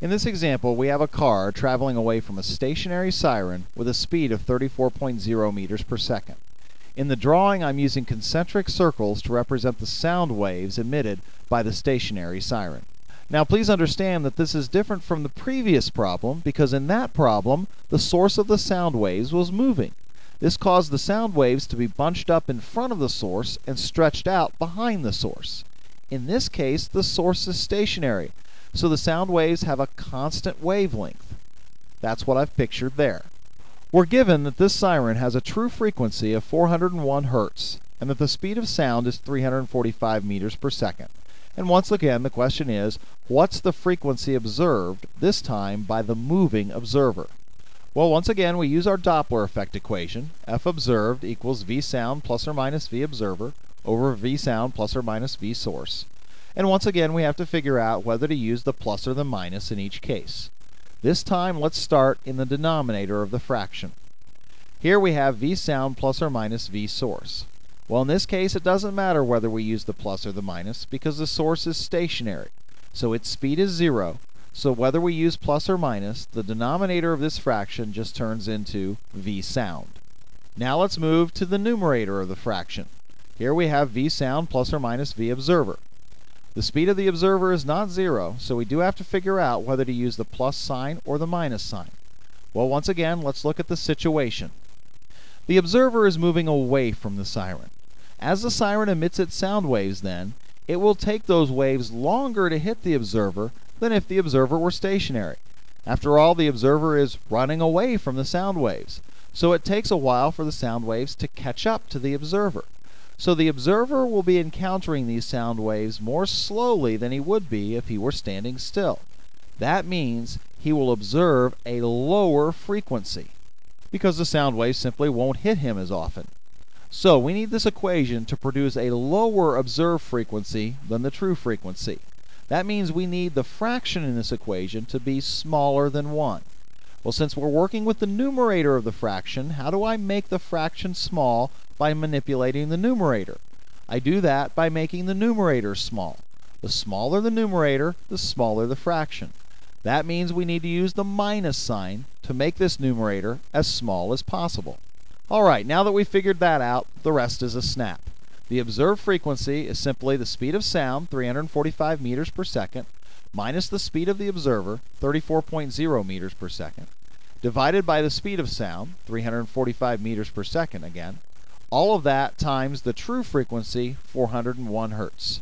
In this example, we have a car traveling away from a stationary siren with a speed of 34.0 meters per second. In the drawing, I'm using concentric circles to represent the sound waves emitted by the stationary siren. Now please understand that this is different from the previous problem because in that problem, the source of the sound waves was moving. This caused the sound waves to be bunched up in front of the source and stretched out behind the source. In this case, the source is stationary, so the sound waves have a constant wavelength. That's what I've pictured there. We're given that this siren has a true frequency of 401 Hertz and that the speed of sound is 345 meters per second. And once again, the question is, what's the frequency observed, this time by the moving observer? Well, once again, we use our Doppler effect equation. F observed equals V sound plus or minus V observer over V sound plus or minus V source. And once again, we have to figure out whether to use the plus or the minus in each case. This time, let's start in the denominator of the fraction. Here we have V sound plus or minus V source. Well, in this case, it doesn't matter whether we use the plus or the minus because the source is stationary, so its speed is 0. So whether we use plus or minus, the denominator of this fraction just turns into V sound. Now let's move to the numerator of the fraction. Here we have V sound plus or minus V observer. The speed of the observer is not 0, so we do have to figure out whether to use the plus sign or the minus sign. Well, once again, let's look at the situation. The observer is moving away from the siren. As the siren emits its sound waves then, it will take those waves longer to hit the observer than if the observer were stationary. After all, the observer is running away from the sound waves, so it takes a while for the sound waves to catch up to the observer. So the observer will be encountering these sound waves more slowly than he would be if he were standing still. That means he will observe a lower frequency because the sound waves simply won't hit him as often. So we need this equation to produce a lower observed frequency than the true frequency. That means we need the fraction in this equation to be smaller than 1. Well, since we're working with the numerator of the fraction, how do I make the fraction small by manipulating the numerator? I do that by making the numerator small. The smaller the numerator, the smaller the fraction. That means we need to use the minus sign to make this numerator as small as possible. Alright, now that we've figured that out, the rest is a snap. The observed frequency is simply the speed of sound, 345 meters per second, minus the speed of the observer, 34.0 meters per second, divided by the speed of sound, 345 meters per second again. All of that times the true frequency, 401 Hertz.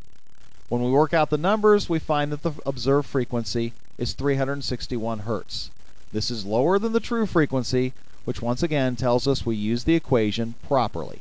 When we work out the numbers, we find that the observed frequency is 361 Hertz. This is lower than the true frequency, which once again tells us we use the equation properly.